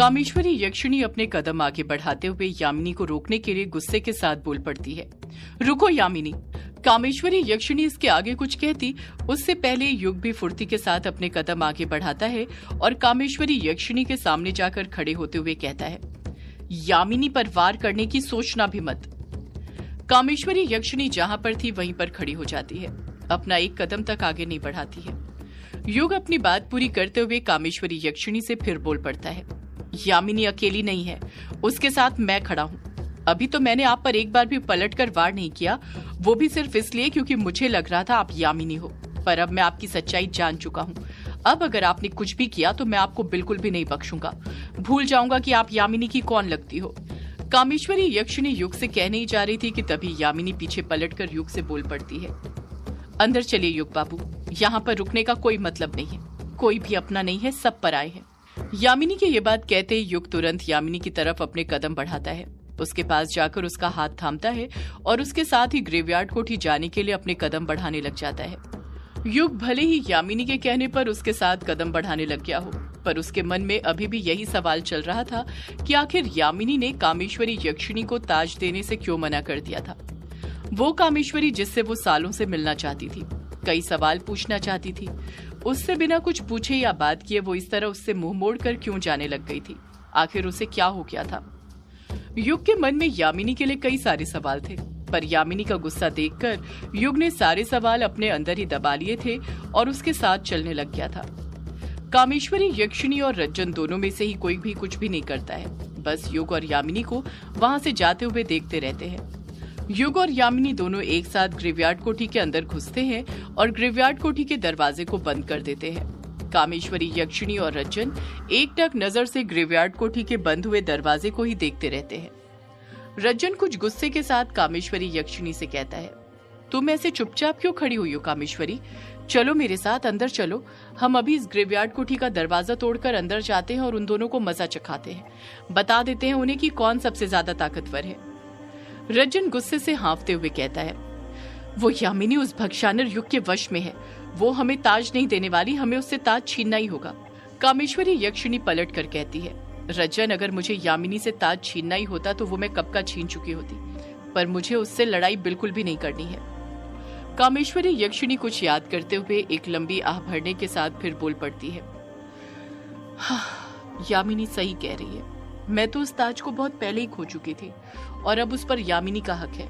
कामेश्वरी यक्षिणी अपने कदम आगे बढ़ाते हुए यामिनी को रोकने के लिए गुस्से के साथ बोल पड़ती है। रुको यामिनी। कामेश्वरी यक्षिणी इसके आगे कुछ कहती उससे पहले युग भी फुर्ती के साथ अपने कदम आगे बढ़ाता है और कामेश्वरी यक्षिणी के सामने जाकर खड़े होते हुए कहता है, यामिनी पर वार करने की सोचना भी मत। कामेश्वरी यक्षिणी जहां पर थी वहीं पर खड़ी हो जाती है, अपना एक कदम तक आगे नहीं बढ़ाती है। युग अपनी बात पूरी करते हुए कामेश्वरी यक्षिणी से फिर बोल पड़ता है, यामिनी अकेली नहीं है, उसके साथ मैं खड़ा हूँ। अभी तो मैंने आप पर एक बार भी पलटकर वार नहीं किया, वो भी सिर्फ इसलिए क्योंकि मुझे लग रहा था आप यामिनी हो, पर अब मैं आपकी सच्चाई जान चुका हूँ। अब अगर आपने कुछ भी किया तो मैं आपको बिल्कुल भी नहीं बख्शूंगा, भूल जाऊंगा कि आप यामिनी की कौन लगती हो। कामेश्वरी यक्षिणी युग से कहने ही जा रही थी कि तभी यामिनी पीछे पलटकर युग से बोल पड़ती है, अंदर चलिए युग बाबू, यहाँ पर रुकने का कोई मतलब नहीं है, कोई भी अपना नहीं है, सब पराए हैं। यामिनी की ये बात कहते ही युग तुरंत यामिनी की तरफ अपने कदम बढ़ाता है, उसके पास जाकर उसका हाथ थामता है और उसके साथ ही ग्रेवयार्ड कोठी जाने के लिए अपने कदम बढ़ाने लग जाता है। युग भले ही यामिनी के कहने पर उसके साथ कदम बढ़ाने लग गया हो, पर उसके मन में अभी भी यही सवाल चल रहा था कि आखिर यामिनी ने कामेश्वरी यक्षिणी को ताज देने से क्यों मना कर दिया था। वो कामेश्वरी जिससे वो सालों से मिलना चाहती थी, कई सवाल पूछना चाहती थी, उससे बिना कुछ पूछे या बात किए वो इस तरह उससे मुंह मोड़कर क्यों जाने लग गई थी। आखिर उसे क्या हो गया था। युग के मन में यामिनी के लिए कई सारे सवाल थे, पर यामिनी का गुस्सा देखकर युग ने सारे सवाल अपने अंदर ही दबा लिए थे और उसके साथ चलने लग गया था। कामेश्वरी यक्षिणी और रज्जन दोनों में से ही कोई भी कुछ भी नहीं करता है, बस युग और यामिनी को वहां से जाते हुए देखते रहते हैं। युग और यामिनी दोनों एक साथ ग्रेवयार्ड कोठी के अंदर घुसते हैं और ग्रेवयार्ड कोठी के दरवाजे को बंद कर देते हैं। कामेश्वरी यक्षिणी और रज्जन एकटक नजर से ग्रेवयार्ड कोठी के बंद हुए दरवाजे को ही देखते रहते हैं। रज्जन कुछ गुस्से के साथ कामेश्वरी यक्षिणी से कहता है, तुम ऐसे चुपचाप क्यों खड़ी हुई हो कामेश्वरी? चलो मेरे साथ अंदर चलो, हम अभी इस ग्रेवयार्ड कोठी का दरवाजा तोड़कर अंदर जाते हैं और उन दोनों को मजा चखाते हैं, बता देते हैं उन्हें कि कौन सबसे ज्यादा ताकतवर है। रज्जन गुस्से से हाँफते हुए कहता है, वो यामिनी उस भक्षानर युग के वश में है, वो हमें ताज नहीं देने वाली, हमें उससे ताज छीनना ही होगा। कामेश्वरी यक्षिणी पलट कर कहती है, रज्जन अगर मुझे यामिनी से ताज छीनना ही होता तो वो मैं कब का छीन चुकी होती, पर मुझे उससे लड़ाई बिल्कुल भी नहीं करनी है। कामेश्वरी यक्षिणी कुछ याद करते हुए एक लंबी आह भरने के साथ फिर बोल पड़ती है, यामिनी सही कह रही है, मैं तो उस ताज को बहुत पहले ही खो चुकी थी और अब उस पर यामिनी का हक है।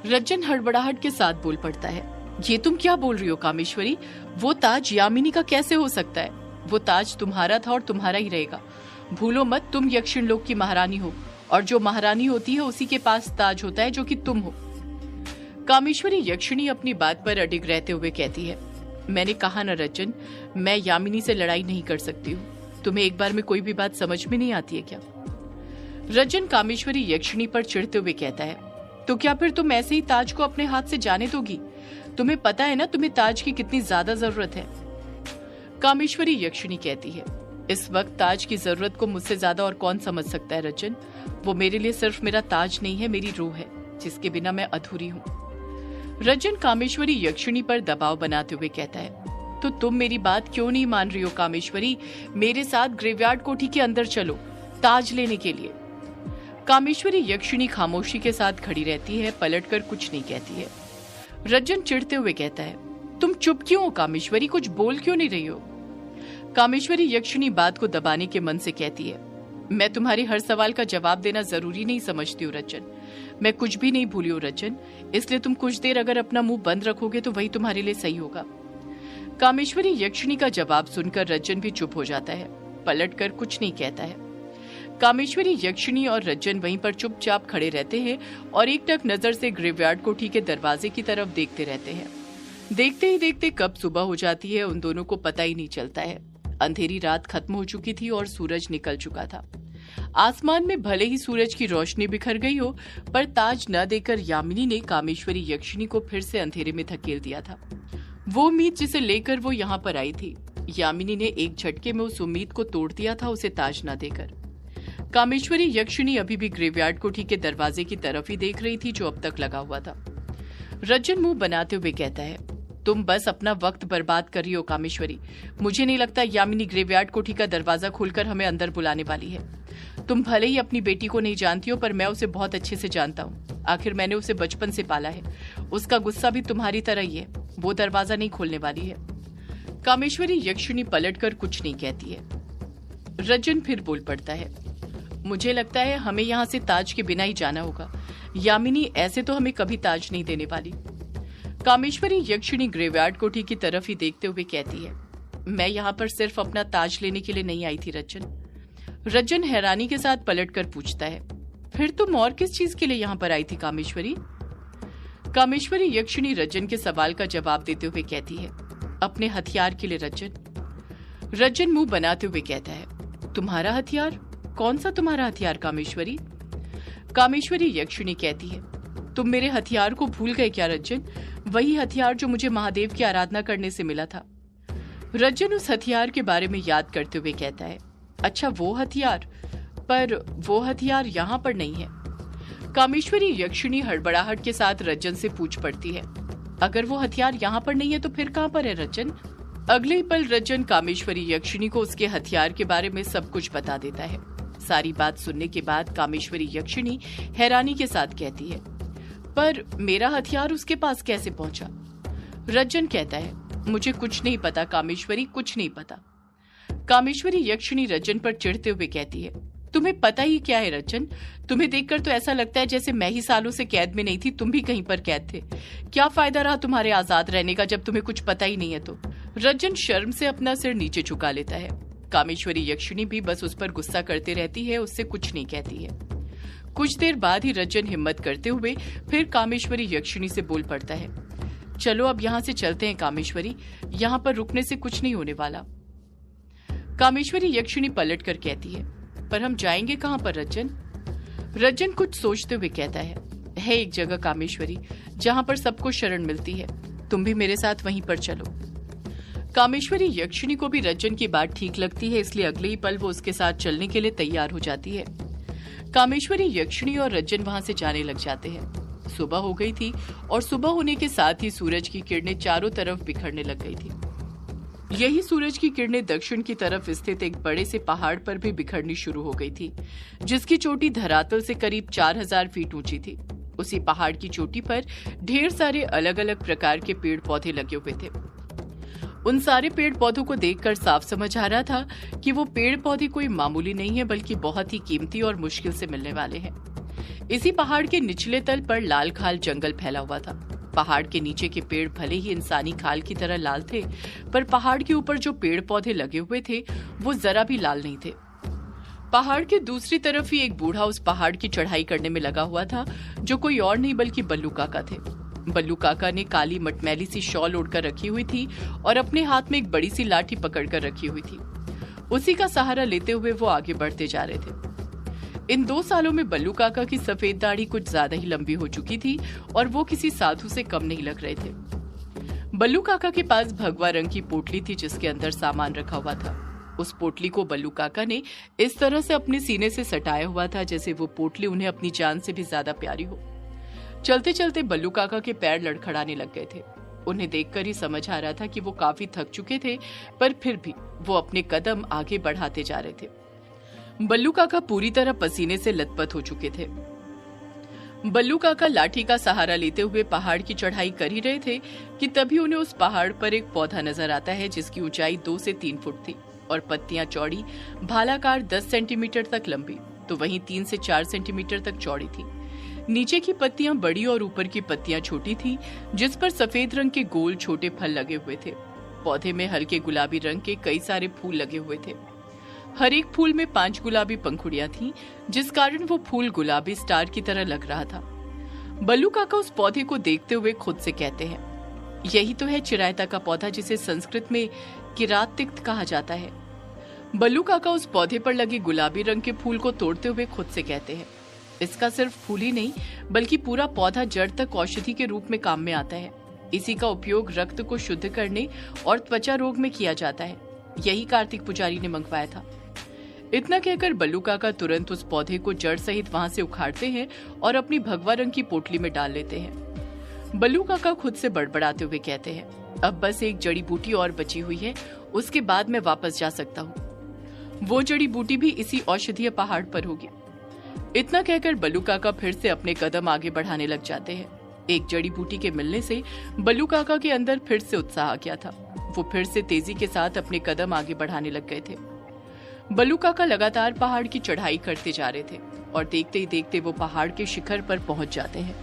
रज्जन हड़बड़ाहट के साथ बोल पड़ता है, ये तुम क्या बोल रही हो कामेश्वरी? वो ताज यामिनी का कैसे हो सकता है? वो ताज तुम्हारा था और तुम्हारा ही रहेगा। भूलो मत, तुम यक्षिण लोक की महारानी हो और जो महारानी होती है उसी के पास ताज होता है, जो कि तुम हो। कामेश्वरी यक्षिणी अपनी बात पर अडिग रहते हुए कहती है, मैंने कहा न रज्जन, मैं यामिनी से लड़ाई नहीं कर सकती हूँ। तुम्हें एक बार में कोई भी बात समझ में नहीं आती है क्या? रज्जन कामेश्वरी यक्षिणी पर चिढ़ते हुए कहता है, तो क्या फिर तुम ऐसे ही ताज को अपने हाथ से जाने दोगी? तुम्हें पता है ना तुम्हें ताज की कितनी ज्यादा जरूरत है। कामेश्वरी यक्षिणी कहती है, इस वक्त ताज की जरूरत को मुझसे ज्यादा और कौन समझ सकता है रज्जन? वो मेरे लिए सिर्फ मेरा ताज नहीं है, मेरी रूह है, जिसके बिना मैं अधूरी हूँ। रज्जन कामेश्वरी यक्षिणी पर दबाव बनाते हुए कहता है, तो तुम मेरी बात क्यों नहीं मान रही हो कामेश्वरी? मेरे साथ ग्रेवयार्ड कोठी के अंदर चलो ताज लेने के लिए। कामेश्वरी यक्षिणी खामोशी के साथ खड़ी रहती है, पलटकर कुछ नहीं कहती है। रज्जन चिढ़ते हुए कहता है, तुम चुप क्यों हो कामेश्वरी? कुछ बोल क्यों नहीं रही हो? कामेश्वरी यक्षिणी बात को दबाने के मन से कहती है, मैं तुम्हारे हर सवाल का जवाब देना जरूरी नहीं समझती हूँ रज्जन, मैं कुछ भी नहीं भूली हूँ रज्जन, इसलिए तुम कुछ देर अगर अपना मुंह बंद रखोगे तो वही तुम्हारे लिए सही होगा। कामेश्वरी यक्षिणी का जवाब सुनकर रज्जन भी चुप हो जाता है, पलटकर कुछ नहीं कहता है। कामेश्वरी यक्षिणी और रज्जन वहीं पर चुपचाप खड़े रहते हैं और एकटक नजर से ग्रेवयार्ड कोठी के दरवाजे की तरफ देखते रहते हैं। देखते ही देखते कब सुबह हो जाती है उन दोनों को पता ही नहीं चलता है। अंधेरी रात खत्म हो चुकी थी और सूरज निकल चुका था। आसमान में भले ही सूरज की रोशनी बिखर गई हो, पर ताज न देकर यामिनी ने कामेश्वरी यक्षिणी को फिर से अंधेरे में धकेल दिया था। वो उम्मीद जिसे लेकर वो यहाँ पर आई थी, यामिनी ने एक झटके में उस उम्मीद को तोड़ दिया था, उसे ताज न देकर। कामेश्वरी यक्षिणी अभी भी ग्रेवयार्ड कोठी के दरवाजे की तरफ ही देख रही थी जो अब तक लगा हुआ था। रज्जन मुंह बनाते हुए कहता है, तुम बस अपना वक्त बर्बाद कर रही हो कामेश्वरी। मुझे नहीं लगता यामिनी ग्रेवयार्ड कोठी का दरवाजा खोलकर हमें अंदर बुलाने वाली है। तुम भले ही अपनी बेटी को नहीं जानती हो, पर मैं उसे बहुत अच्छे से जानता हूँ। आखिर मैंने उसे बचपन से पाला है। उसका गुस्सा भी तुम्हारी तरह ही है। वो दरवाजा नहीं खोलने वाली है। कामेश्वरी यक्षिणी पलटकर कुछ नहीं कहती है। रज्जन फिर बोल पड़ता है, मुझे लगता है हमें यहाँ से ताज के बिना ही जाना होगा। यामिनी ऐसे तो हमें कभी ताज नहीं देने वाली। कामेश्वरी यक्षिणी ग्रेवयार्ड कोठी की तरफ ही देखते हुए कहती है, मैं यहाँ पर सिर्फ अपना ताज लेने के लिए नहीं आई थी रज्जन। रज्जन हैरानी के साथ पलटकर पूछता है, फिर तुम और किस चीज के लिए यहाँ पर आई थी कामेश्वरी? कामेश्वरी यक्षिणी रज्जन के सवाल का जवाब देते हुए कहती है, अपने हथियार के लिए रज्जन। रज्जन मुंह बनाते हुए कहता है, तुम्हारा हथियार? कौन सा तुम्हारा हथियार कामेश्वरी? कामेश्वरी यक्षिणी कहती है, तुम मेरे हथियार को भूल गए क्या रज्जन? वही हथियार जो मुझे महादेव की आराधना करने से मिला था। रज्जन उस हथियार के बारे में याद करते हुए कहता है, अच्छा वो हथियार? पर वो हथियार यहाँ पर नहीं है। कामेश्वरी यक्षिणी हड़बड़ाहट के साथ रज्जन से पूछ पड़ती है, अगर वो हथियार यहाँ पर नहीं है तो फिर कहाँ पर है रज्जन? अगले ही पल रज्जन कामेश्वरी यक्षिणी को उसके हथियार के बारे में सब कुछ बता देता है। सारी बात सुनने के बाद कामेश्वरी यक्षिणी हैरानी के साथ कहती है, पर मेरा हथियार उसके पास कैसे पहुंचा? रज्जन कहता है, मुझे कुछ नहीं पता कामेश्वरी, कुछ नहीं पता। कामेश्वरी यक्षिणी रज्जन पर चिढ़ते हुए कहती है, तुम्हें पता ही क्या है रज्जन? तुम्हें देखकर तो ऐसा लगता है जैसे मैं ही सालों से कैद में नहीं थी, तुम भी कहीं पर कैद थे। क्या फायदा रहा तुम्हारे आजाद रहने का जब तुम्हें कुछ पता ही नहीं है तो? रज्जन शर्म से अपना सिर नीचे झुका लेता है। कामेश्वरी यक्षिणी भी बस उस पर गुस्सा करते रहती है, उससे कुछ नहीं कहती है। कुछ देर बाद ही रज्जन हिम्मत करते हुए फिर कामेश्वरी यक्षिणी से बोल पड़ता है, चलो अब यहाँ से चलते हैं कामेश्वरी, यहाँ पर रुकने से कुछ नहीं होने वाला। कामेश्वरी यक्षिणी पलट कर कहती है, पर हम जाएंगे कहाँ पर रज्जन? रज्जन कुछ सोचते हुए कहता है एक जगह कामेश्वरी जहाँ पर सबको शरण मिलती है, तुम भी मेरे साथ वहीं पर चलो। कामेश्वरी यक्षिणी को भी रज्जन की बात ठीक लगती है, इसलिए अगले ही पल वो उसके साथ चलने के लिए तैयार हो जाती है। कामेश्वरी यक्षिणी और रज्जन वहां से जाने लग जाते हैं। सुबह हो गई थी और सुबह होने के साथ ही सूरज की किरणें चारों तरफ बिखरने लग गई थी। यही सूरज की किरणें दक्षिण की तरफ स्थित एक बड़े से पहाड़ पर भी बिखरनी शुरू हो गई थी, जिसकी चोटी धरातल से करीब 4000 फीट ऊंची थी। उसी पहाड़ की चोटी पर ढेर सारे अलग अलग प्रकार के पेड़ पौधे लगे हुए थे। उन सारे पेड़ पौधों को देखकर साफ समझ आ रहा था कि वो पेड़ पौधे कोई मामूली नहीं है, बल्कि बहुत ही कीमती और मुश्किल से मिलने वाले हैं। इसी पहाड़ के निचले तल पर लाल खाल जंगल फैला हुआ था। पहाड़ के नीचे के पेड़ भले ही इंसानी खाल की तरह लाल थे, पर पहाड़ के ऊपर जो पेड़ पौधे लगे हुए थे वो जरा भी लाल नहीं थे। पहाड़ के दूसरी तरफ ही एक बूढ़ा उस पहाड़ की चढ़ाई करने में लगा हुआ था, जो कोई और नहीं बल्कि बल्लू काका थे। बल्लू काका ने काली मटमैली सी शॉल ओढ़कर रखी हुई थी और अपने हाथ में एक बड़ी सी लाठी पकड़कर रखी हुई थी। उसी का सहारा लेते हुए वो आगे बढ़ते जा रहे थे। इन 2 सालों में बल्लू काका की सफेद दाढ़ी कुछ ज्यादा ही लंबी हो चुकी थी और वो किसी साधु से कम नहीं लग रहे थे। बल्लू काका के पास भगवा रंग की पोटली थी जिसके अंदर सामान रखा हुआ था। उस पोटली को बल्लू काका ने इस तरह से अपने सीने से सटाया हुआ था जैसे वो पोटली उन्हें अपनी जान से भी ज्यादा प्यारी हो। चलते चलते बल्लू काका के पैर लड़खड़ाने लग गए थे। उन्हें देखकर ही समझ आ रहा था कि वो काफी थक चुके थे, पर फिर भी वो अपने कदम आगे बढ़ाते जा रहे थे। बल्लू काका पूरी तरह पसीने से लथपथ हो चुके थे। बल्लू काका लाठी का सहारा लेते हुए पहाड़ की चढ़ाई कर ही रहे थे कि तभी उन्हें उस पहाड़ पर एक पौधा नजर आता है जिसकी ऊंचाई 2 से 3 फुट थी और पत्तियां चौड़ी भालाकार 10 सेंटीमीटर तक लंबी तो वहीं 3 से 4 सेंटीमीटर तक चौड़ी थी। नीचे की पत्तियां बड़ी और ऊपर की पत्तियां छोटी थी, जिस पर सफेद रंग के गोल छोटे फल लगे हुए थे। पौधे में हल्के गुलाबी रंग के कई सारे फूल लगे हुए थे। हर एक फूल में 5 गुलाबी पंखुड़ियां थीं, जिस कारण वो फूल गुलाबी स्टार की तरह लग रहा था। बल्लू काका उस पौधे को देखते हुए खुद से कहते हैं, यही तो है चिरायता का पौधा जिसे संस्कृत में किरात तिक्त कहा जाता है। बल्लू काका उस पौधे पर लगे गुलाबी रंग के फूल को तोड़ते हुए खुद से कहते हैं, इसका सिर्फ फूल ही नहीं बल्कि पूरा पौधा जड़ तक औषधि के रूप में काम में आता है। इसी का उपयोग रक्त को शुद्ध करने और त्वचा रोग में किया जाता है। यही कार्तिक पुजारी ने मंगवाया था। इतना कहकर बल्लू काका तुरंत उस पौधे को जड़ सहित वहां से उखाड़ते हैं और अपनी भगवा रंग की पोटली में डाल लेते हैं। बल्लू काका खुद से बड़बड़ाते हुए कहते हैं, अब बस एक जड़ी बूटी और बची हुई है, उसके बाद मैं वापस जा सकता हूँ। वो जड़ी बूटी भी इसी औषधीय पहाड़ पर होगी। इतना कहकर बल्लू काका फिर से अपने कदम आगे बढ़ाने लग जाते हैं। एक जड़ी बूटी के मिलने से बल्लू काका के अंदर फिर से उत्साह आ गया था। वो फिर से तेजी के साथ अपने कदम आगे बढ़ाने लग गए थे। बल्लू काका लगातार पहाड़ की चढ़ाई करते जा रहे थे और देखते ही देखते वो पहाड़ के शिखर पर पहुंच जाते हैं।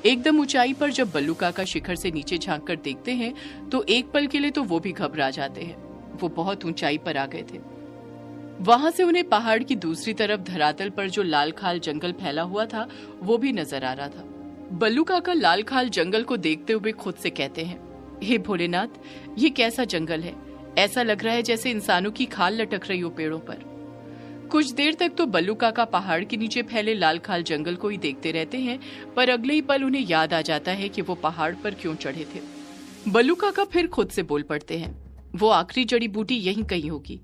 एकदम ऊंचाई पर जब बल्लू काका शिखर से नीचे झांक कर देखते हैं तो एक पल के लिए तो वो भी घबरा जाते हैं। वो बहुत ऊंचाई पर आ गए थे। वहां से उन्हें पहाड़ की दूसरी तरफ धरातल पर जो लाल खाल जंगल फैला हुआ था वो भी नजर आ रहा था। बल्लू काका लाल खाल जंगल को देखते हुए खुद से कहते हैं, हे भोलेनाथ, ये कैसा जंगल है? ऐसा लग रहा है जैसे इंसानों की खाल लटक रही हो पेड़ों पर। कुछ देर तक तो बल्लू काका पहाड़ के नीचे फैले लाल खाल जंगल को ही देखते रहते हैं, पर अगले ही पल उन्हें याद आ जाता है कि वो पहाड़ पर क्यों चढ़े थे। बल्लू काका फिर खुद से बोल पड़ते हैं, वो आखिरी जड़ी बूटी यहीं कहीं होगी।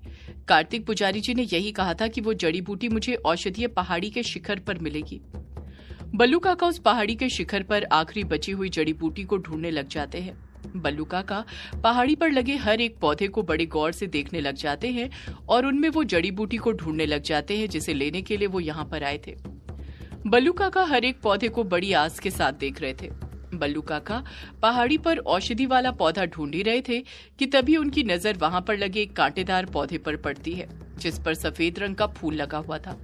कार्तिक पुजारी जी ने यही कहा था कि वो जड़ी बूटी मुझे औषधीय पहाड़ी के शिखर पर मिलेगी। बल्लू काका उस पहाड़ी के शिखर पर आखिरी बची हुई जड़ी बूटी को ढूंढने लग जाते हैं। बल्लू काका पहाड़ी पर लगे हर एक पौधे को बड़े गौर से देखने लग जाते हैं और उनमें वो जड़ी बूटी को ढूंढने लग जाते हैं जिसे लेने के लिए वो यहाँ पर आए थे। बल्लू काका हर एक पौधे को बड़ी आस के साथ देख रहे थे। बल्लू काका पहाड़ी पर औषधि वाला पौधा ढूंढ ही रहे थे कि तभी उनकी नजर वहां पर लगे एक कांटेदार पौधे पर पड़ती है जिस पर सफेद रंग का फूल लगा हुआ था।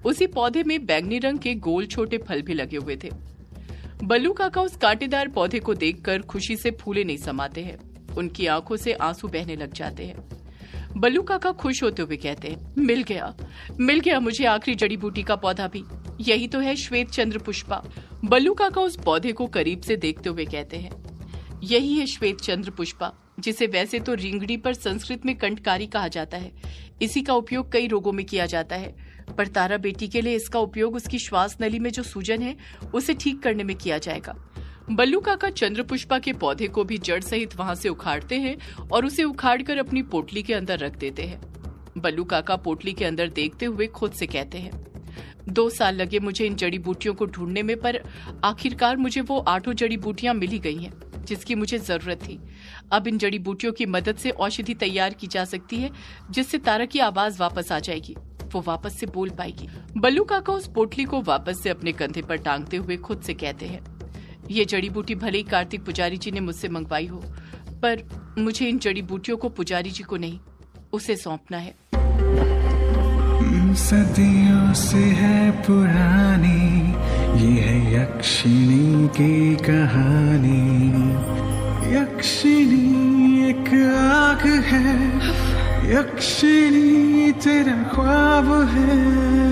उसी पौधे में बैंगनी रंग के गोल छोटे फल भी लगे हुए थे। बल्लू काका उस कांटेदार पौधे को देखकर खुशी से फूले नहीं समाते हैं। उनकी आंखों से आंसू बहने लग जाते हैं। बल्लू काका खुश होते हुए कहते हैं, मिल गया मुझे आखिरी जड़ी बूटी का पौधा भी। यही तो है श्वेत चंद्र पुष्पा। बल्लू काका उस पौधे को करीब से देखते हुए कहते हैं, यही है श्वेत चंद्र पुष्पा, जिसे वैसे तो रिंगड़ी पर संस्कृत में कंठकारी कहा जाता है। इसी का उपयोग कई रोगों में किया जाता है, पर तारा बेटी के लिए इसका उपयोग उसकी श्वास नली में जो सूजन है उसे ठीक करने में किया जाएगा। बल्लू काका चंद्रपुष्पा के पौधे को भी जड़ सहित वहां से उखाड़ते हैं और उसे उखाड़कर अपनी पोटली के अंदर रख देते हैं। बल्लू काका पोटली के अंदर देखते हुए खुद से कहते हैं, 2 साल लगे मुझे इन जड़ी बूटियों को ढूंढने में, पर आखिरकार मुझे वो 8 जड़ी बूटियां मिल ही गई हैं जिसकी मुझे जरूरत थी। अब इन जड़ी बूटियों की मदद से औषधि तैयार की जा सकती है जिससे तारा की आवाज वापस आ जाएगी, वो वापस से बोल पाएगी। बल्लू काका उस पोटली को वापस से अपने कंधे पर टांगते हुए खुद से कहते हैं, ये जड़ी बूटी भले ही कार्तिक पुजारी जी ने मुझसे मंगवाई हो, पर मुझे इन जड़ी बूटियों को पुजारी जी को नहीं, उसे सौंपना है। सदियों से है पुरानी ये है यक्षिणी की कहानी। यक्षिणी एक आग है, यक्षिणी तेरा ख्वाब है।